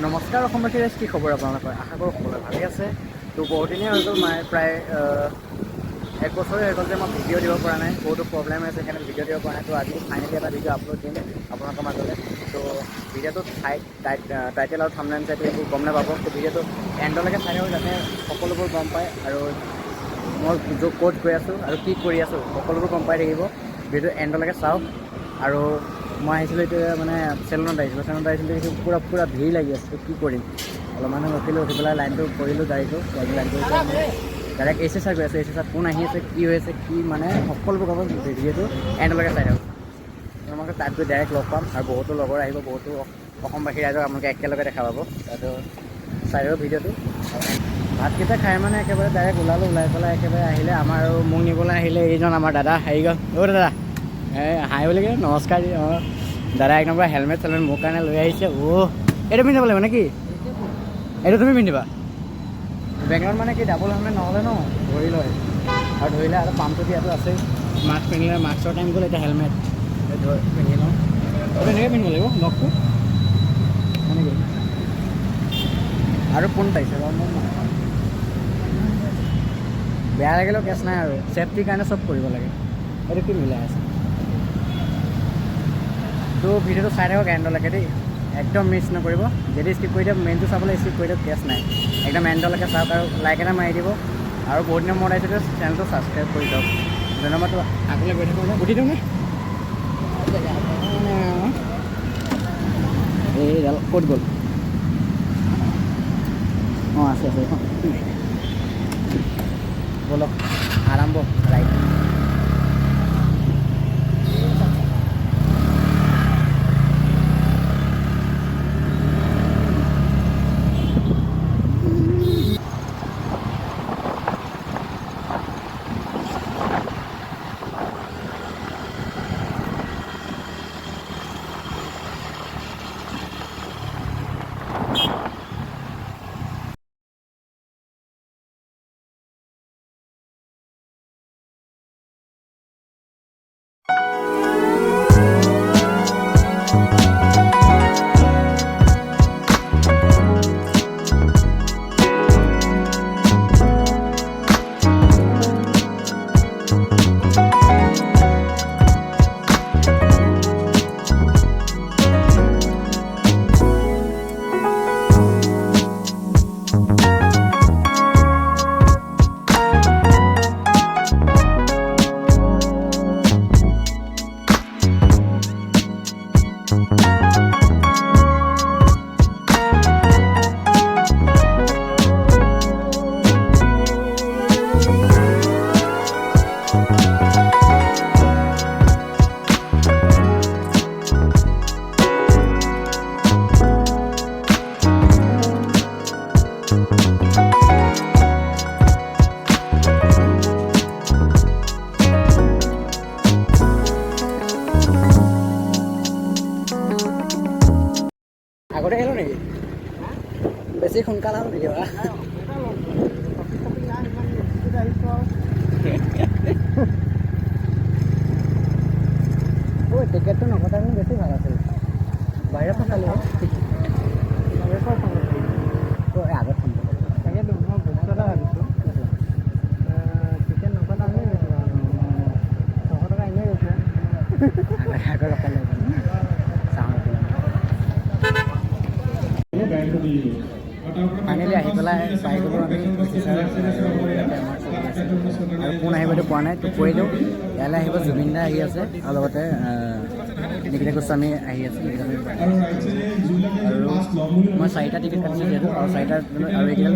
নমস্কাৰ অসমবাসী ৰাইজ, কি খবৰ আপোনালোকৰ? আশা কৰোঁ সকলোৱে ভালেই আছে। তো বহুদিনেই হৈ গ'ল, প্ৰায় 1 বছৰে হৈ গ'ল যে মই ভিডিঅ' দিব পৰা নাই। বহুতো প্ৰব্লেম আছে, সেইকাৰণে ভিডিঅ' দিব পৰা নাই। তো আজি ফাইনেলি এটা ভিডিঅ' আপলোড দিম আপোনালোকৰ মাজলৈ। তো ভিডিঅ'টো টাইটেল আৰু থাম্বনেইল চাইটো এইবোৰ গম নাপাব। তো ভিডিঅ'টো এণ্ডলৈকে চাই থাকক, যাতে সকলোবোৰ গম পায় আৰু মই ক'ত গৈ আছোঁ আৰু কি কৰি আছোঁ সকলোবোৰ গম পাই থাকিব। ভিডিঅ'টো এণ্ডলৈকে চাওক। আৰু মই আহিছিলোঁ এতিয়া মানে চেলুনত আহিছিলোঁ পূৰা ভিৰ লাগি আছে। কি কৰিম, অলপমান ৰখিলোঁ, উঠি পেলাই লাইনটো কৰিলোঁ, লাইনটো ডাইৰেক্ট এছ গৈ আছোঁ। এছ কোন আহি আছে, কি হৈ আছে, কি মানে সকলোবোৰ গম ভিডিঅ'টো এণ্ডলৈকে চাই থাকক। তোমালোকে তাত গৈ ডাইৰেক্ট লগ পাম আৰু বহুতো লগৰ আহিব, বহুতো অসমবাসী ৰাইজক আপোনালোকে একেলগে দেখা পাব। তাৰপিছত চাই থাকক ভিডিঅ'টো। ভাতকেইটা খাই মানে একেবাৰে ডাইৰেক্ট ওলাই পেলাই একেবাৰে আহিলে আমাৰ আৰু মোক নিবলৈ আহিলে এইজন আমাৰ দাদা। হেৰি গ'ল, দাদা হাই বুলি কৈ নমস্কাৰ দি। অঁ দাদা এক নম্বৰ হেলমেট মোৰ কাৰণে লৈ আহিছে। এইটো পিন্ধি যাব লাগিব নেকি? এইটো তুমি পিন্ধিবা? বেংগলত মানে কি ডাবল হেলমেট নহ'লে ন ধৰি লয়, আৰু ধৰিলে আৰু পাম্পটো দিয়াটো আছেই। মাস্ক পিন্ধিলে মাস্কৰ টাইম গ'ল, এতিয়া হেলমেট পিন্ধি লওঁ। এনেকৈ পিন্ধিব লাগিব লগটো এনেকৈ। আৰু কোন পাইছে বাৰু মোক বেয়া লাগিলেও কেছ নাই, আৰু ছেফটিৰ কাৰণে চব কৰিব লাগে। এইটো কি মিলাই আছে? তো ভিডিঅ'টো চাই থাকক এণ্ডলৈকে দেই, একদম মিছ নকৰিব। যদি স্কিপ কৰি দিয়ক, মেইনটো চাবলৈ স্কিপ কৰি দিয়ক, কেছ নাই। একদম এণ্ডলৈকে চাওক আৰু লাইক এটা মাৰি দিব। আৰু বহুত দিনৰ মূৰত আহিছোঁ, চেনেলটো ছাবস্ক্ৰাইব কৰি দিয়ক। ধন্যবাদ। আগলৈ গৈ থাকোঁ, উঠি দিওঁ নে? এইডাল ক'ত গ'ল? অঁ আছে বলক আৰম্ভ ৰাইট। আগতে আহিলোঁ নেকি? বেছি সোনকালে হ'ল নেকি? টিকেটটো নকটাই বেছি ভাল আছিল। বাহিৰত চালি আগত ফোন তাকেতো মই বস্তু এটা ভাবিছোঁ, টিকেট নকটা আমি 100 টকা এনেই গৈছে। আগত ৰখাই লৈ ফাইনেলি আহি পেলাই পাই গ'লোঁ আমি। আৰু কোন আহিব এইটো পোৱা নাই, তো কৈ দিওঁ। ইয়ালৈ আহিব জুবিন দা আহি আছে, আৰু লগতে নিকিতা গোস্বামী আহি আছে। আৰু মই 4টা টিকেট কাটিছোঁ যিহেতু, আৰু 4টা আৰু এইকেইডাল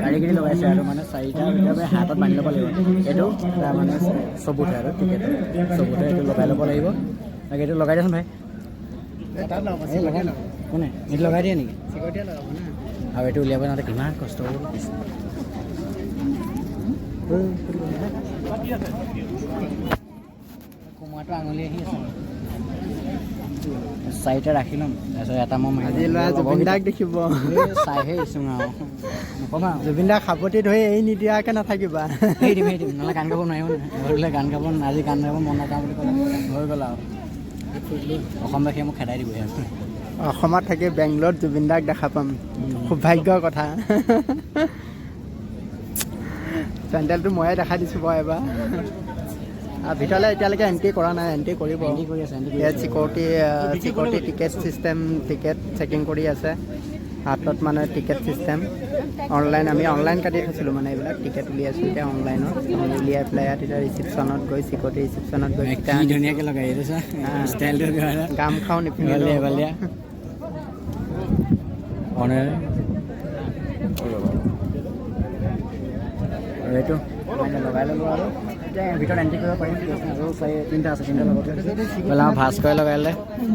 গাড়ীখিনি লগাইছে, আৰু মানে 4টা ভিতৰত হাতত বান্ধি ল'ব লাগিব। এইটো এটা মানে চবুতে আৰু টিকেট চবুতে এইটো লগাই ল'ব লাগিব। তাকে এইটো লগাই দিয়াচোন ভাই। কোনে এইটো লগাই দিয়ে নেকি? আৰু এইটো উলিয়াব যাওঁতে কিমান কষ্ট হ'ব। কোমোৰাটো আঙুলি আহি আছে। 4টা ৰাখি ল'ম, তাৰপিছত এটা মই মাৰি জুবিন দাক দেখিব চাইহে আহিছোঁ আৰু নক'বা। জুবিন দাক সাৱটি ধৰি এৰি নিদিয়াকৈ নাথাকিবা। এৰি দিম নহ'লে গান গাব নোৱাৰিব নহয়। ধৰিলে গান গাব, আজি গান গাব মন নাযাওঁ বুলি ক'লে হৈ গ'ল আৰু অসমবাসীয়ে মোক খেদাই দিবহি আৰু। অসমত থাকি বেংগলোৰত জুবিন দাক দেখা পাম খুব ভাগ্যৰ কথা চেণ্ডেলটো ময়ে দেখা দিছোঁ বাৰু এবাৰ ভিতৰলৈ এতিয়ালৈকে এণ্ট্ৰি কৰা নাই এণ্ট্ৰি কৰিব ইয়াত security ticket system ticket checking কৰি আছে হাতত মানে টিকেট চিষ্টেম আমি অনলাইন কাটি থৈছিলোঁ মানে এইবিলাক টিকেট উলিয়াইছোঁ এতিয়া অনলাইনত উলিয়াই পেলাই ইয়াত এতিয়া ৰিচিপশ্যনত গৈ চিকিউৰিটি ৰিচিপশ্যনত গৈ ধুনীয়াকৈ লগাই দিছে ষ্টাইলটো গাম খাওঁ নিপিন্ধিলে আৰু এইটো লগাই ল'লোঁ আৰু এতিয়া ভিতৰত এণ্ট্ৰি কৰিব পাৰিম আৰু তিনিটা আছে তিনিটা লগতে বোলে আমাৰ ভাস্কৰে লগাই ল'লে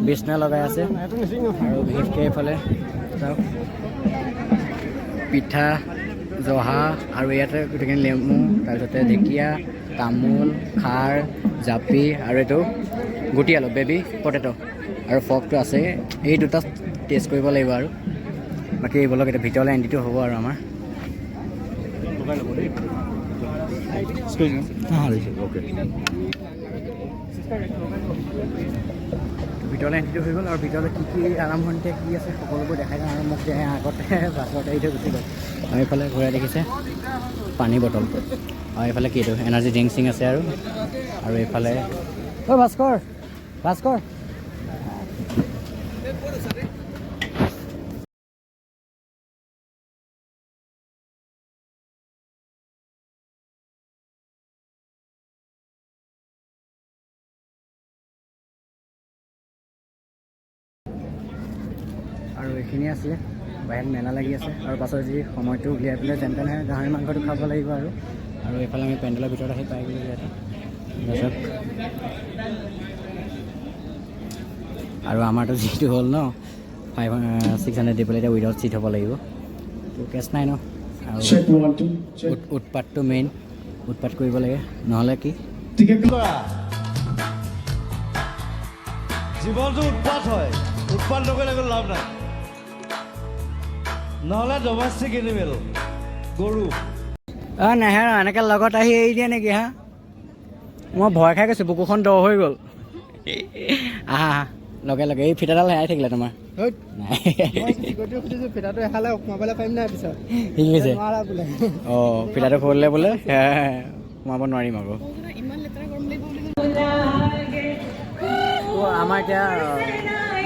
বিষ্ণুৱে লগাই আছে আৰু বিশেষকৈ এইফালে চাওক পিঠা জহা আৰু ইয়াতে গোটেইখিনি নেমু তাৰপিছতে ঢেকীয়া তামোল খাৰ জাপি আৰু এইটো গুটি আলু বেবী পটেটো আৰু ফৰ্কটো আছে এই দুটা টেষ্ট কৰিব লাগিব আৰু বাকী এইবোৰক এতিয়া ভিতৰলৈ এণ্ট্ৰিটো হ'ব আৰু আমাৰ ভিতৰলৈ এণ্ট্ৰিটো হৈ গ'ল আৰু ভিতৰলৈ কি কি আৰম্ভণিতে কি আছে সকলোবোৰ দেখাই যাওঁ আৰু মোক আগতে বাছতে এৰি থৈ গুচি গ'ল আৰু এইফালে ঘূৰাই দেখিছে পানী বটল আৰু এইফালে কি এইটো এনাৰ্জি ড্ৰিংক চিং আছে আৰু এইফালে ভাস্কৰ আৰু এইখিনি আছিলে বাহিৰত মেলা লাগি আছে আৰু পাছত যি সময়টো উলিয়াই পেলাই যেন তেনে গাহৰি মাংসটো খাব লাগিব আৰু এইফালে আমি পেণ্ডেলৰ ভিতৰত আহি পাই গ'লোঁ ইয়াতে তাৰপিছত আৰু আমাৰতো যিটো হ'ল ন 600 দি পেলাই এতিয়া উইদাউট চিট হ'ব লাগিব তো কেছ নাই ন আৰু উৎপাতটো মেইন উৎপাত কৰিব লাগে নহ'লে কি জীৱনটো উৎপাত হয় উৎপাত নকৰিলে একো লাভ নাই নহ'লে ডমেষ্টিক এনিমেল গৰু নেহেৰ এনেকৈ লগত আহি এৰি দিয়ে নেকি হা মই ভয় খাই গৈছোঁ বুকুখন দ হৈ গ'ল আহা লগে লগে এই ফিটাডাল হেৰাই থাকিলে তোমাৰ ফিটাটো এফালে সোমাবলৈ পাৰিম নাই পিছত ঠিক আছে অঁ ফিটাটো খুলিলে বোলে সোমাব নোৱাৰিম আকৌ আমাৰ এতিয়া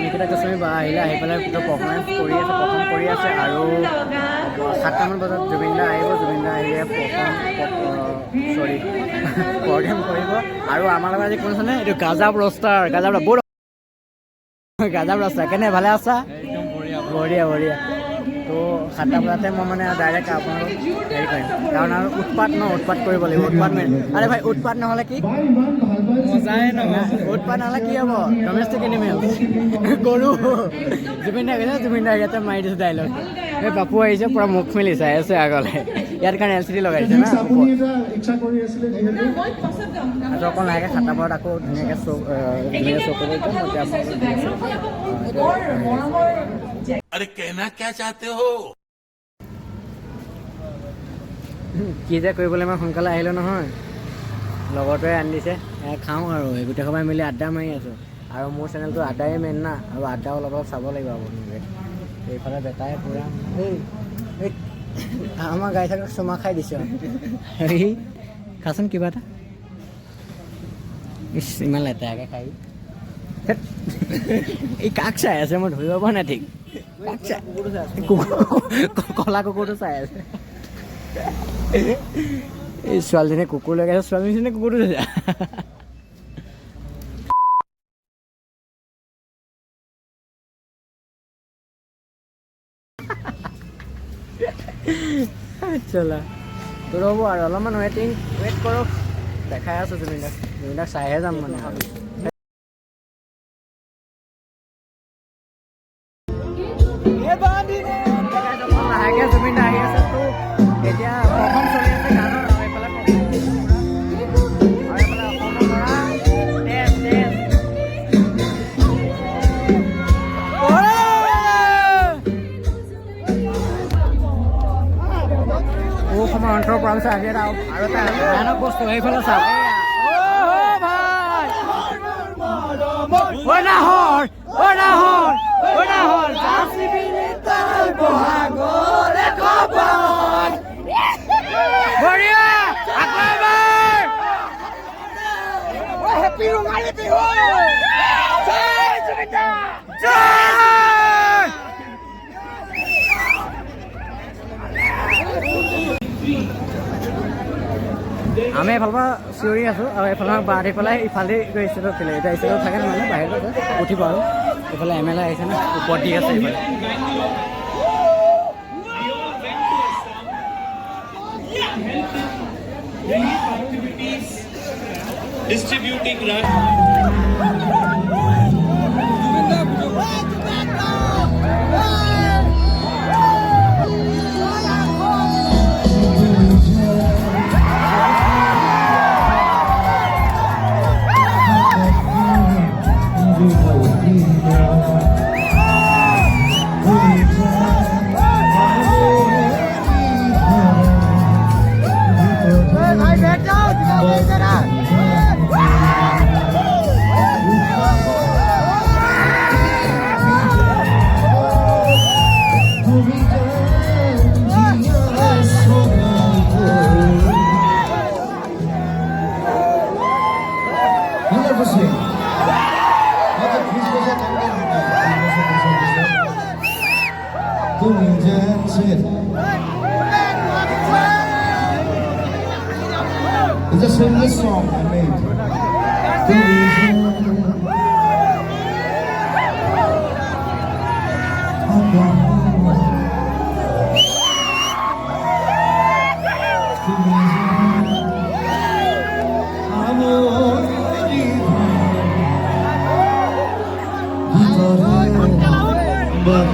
নিকিতা গোস্বামী বা আহিলে আহি পেলাই পাৰফৰ্মেঞ্চ প্ৰথম কৰি আছে আৰু 7টামান বজাত জুবিন দা আহিব জুবিন দা আহিলে প্ৰগ্ৰেম কৰিব আৰু আমাৰ লগত আজি কোন আছেনে এইটো গাজাব ৰষ্টাৰ কেনে ভালে আছা বঢ়িয়া তো 7টা বজাতে মই মানে ডাইৰেক্ট আপোনালোক হেৰি কৰিম কাৰণ আৰু উৎপাত কৰিব লাগিব উৎপাত আৰে ভাই উৎপাত নহ'লে কি উৎপাত নহ'লে কি হ'ব ডমেষ্টিক এনিমেল গৰু জুবিন দা গৈছে জুবিন দা ইয়াতে মাৰি দিছোঁ ডাইলগ এই বাপু আহিছে পূৰা মুখ মেলি চাই আছে আগলৈ ইয়াত কাৰণে LCD লগাই দিছে না অকণ লাহেকৈ 7টা বজাত আকৌ ধুনীয়াকৈ শ্ব' কৰিব अरे कहना क्या चाहते हो কি যে কৰিবলৈ মই সোনকালে আহিলোঁ নহয় লগৰটোৱে আনি দিছে খাওঁ আৰু এই গোটেই সবাই মিলি আড্ডা মাৰি আছোঁ আৰু মোৰ চেনেলটো আড্ডাই মেইন না আৰু আড্ডাও অলপ চাব লাগিব আপোনালোকে এইফালে বেটাই পূৰা এই আমাৰ গাড়ী থাকক চুমা খাই দিছোঁ হেৰি খাচোন কিবা এটা ইচ ইমান লেতেৰাকৈ খাই এই কাক চাই আছে মই ধৰিব পৰা নাই ঠিক কলা কুকুৰটো চাই আছে এই ছোৱালীজনীয়ে কুকুৰ লগাই আছে ছোৱালীজনীয়ে কুকুৰটো চাই চলা তো ৰ'ব আৰু অলপমান ৱেইট কৰক দেখাই আছোঁ জুবিনদাক চাইহে যাম মানে আৰু লাহেকৈ জুবিন দা আহি আছে তো এতিয়া প্ৰথম চলি আছে গানৰ আৰু এইফালে অসমৰ পৰা অসমৰ অন্তৰৰ পৰা পিছত আজি আৰু এটা ভয়ানক বস্তু সেইফালে চাওক ভাই আমি এফালৰ পৰা চিঞৰি আছোঁ আৰু এফালৰ পৰা বাঢ়ি পেলাই ইফালে গৈ ষ্টেটত উঠিলে। এতিয়া ষ্টেটত থাকে মানে বাহিৰত আছে, উঠিব আৰু এইফালে MLA আহিছে না, ওপৰত দি আছে এইফালে। Distributing It's a single song I made. The reason I'm gone. The reason I'm already gone. But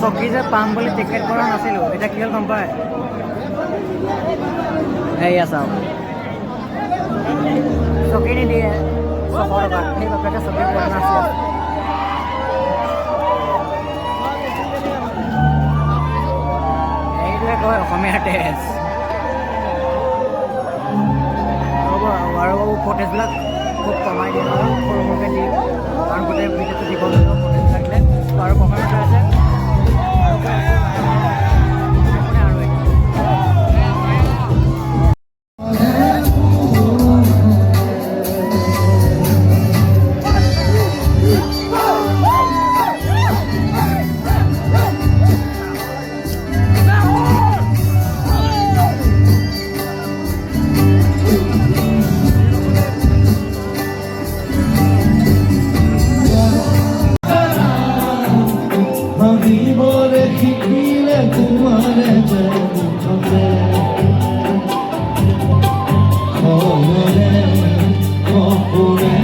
চকী যে পাম বুলি টিকেট কৰা নাছিলোঁ, এতিয়া কি হ'ল গম পায়? এয়া চাওক, চকী নিদিয়ে 600 টকা, সেই বাপেকে চকী পোৱা নাছিলে। এইটোৱে কয় অসমীয়া টেষ্ট। ফটেজবিলাক খুব কমাই দিয়ে আৰু সৰু সৰুকৈ দিয়ে কাৰণ গোটেই ভিডিঅ'টো দিব লাগিব ফটেজ থাকিলে আৰু কমাই আছে আৰু ভাবিবলে শিকিলে তোমাৰে জনমতে সমৰে সপোনে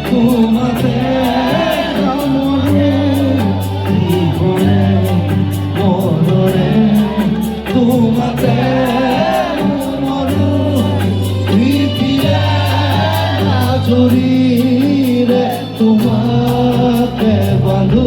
তোমাতে কামৰে জীৱনে মনৰে তোমাতে মৰো প্ৰীতিৰে আজৰিৰে তোমাকে বান্ধো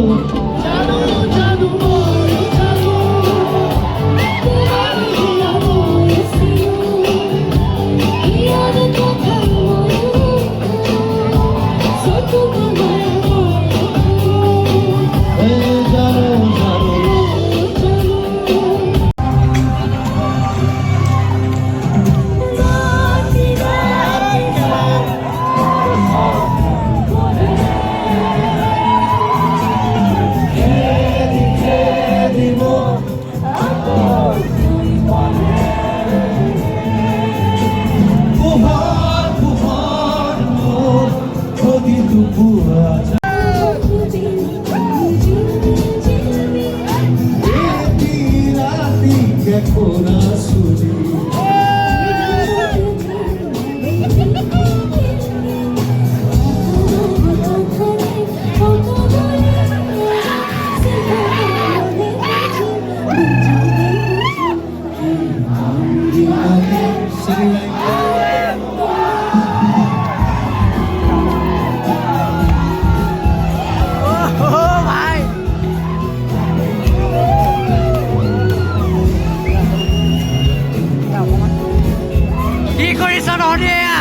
কি কৰিছ তহঁতি এয়া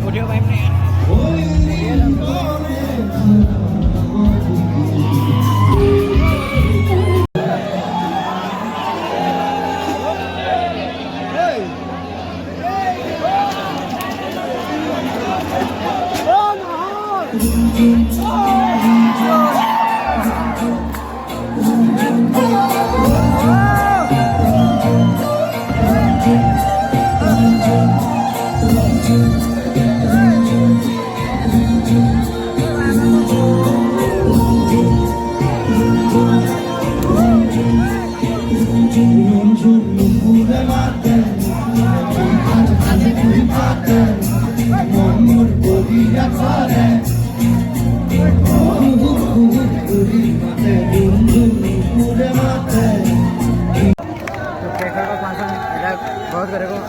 উঠিব পাৰিম নে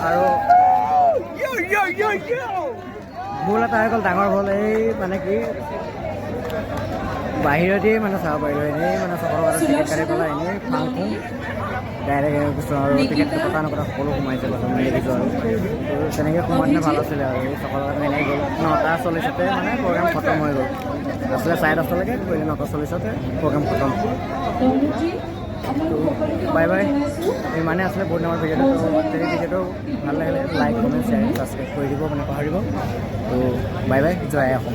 আৰু ভুল এটা হৈ গ'ল ডাঙৰ ভুল এই মানে কি বাহিৰতেই মানে চাব পাৰিলোঁ এনেই মানে চহৰৰ টিকেট কাটি পেলাই এনেই ফাং ফুং ডাইৰেক্ট গৈছোঁ আৰু টিকেটটো কটা নকটা সকলো সোমাইছে কথা মই দেখিছোঁ আৰু তেনেকৈ সোমাই দিলে ভাল আছিলে আৰু এই চহৰৰ কাৰণে এনেই গ'ল 9:40তে মানে প্ৰগ্ৰাম খতম হৈ গ'ল আছিলে 10:30লৈকে কৰিলে 9:40তে প্ৰগ্ৰাম খতম বাই বাই ইমানে আছিলে বহুত ডাঙৰ ভিডিঅ'টো যদি ভিডিঅ'টো ভাল লাগিলে লাইক কমেণ্ট শ্বেয়াৰ ছাবস্ক্ৰাইব কৰি দিব মানে পাহৰিব ত' বাই বাই জয় অসম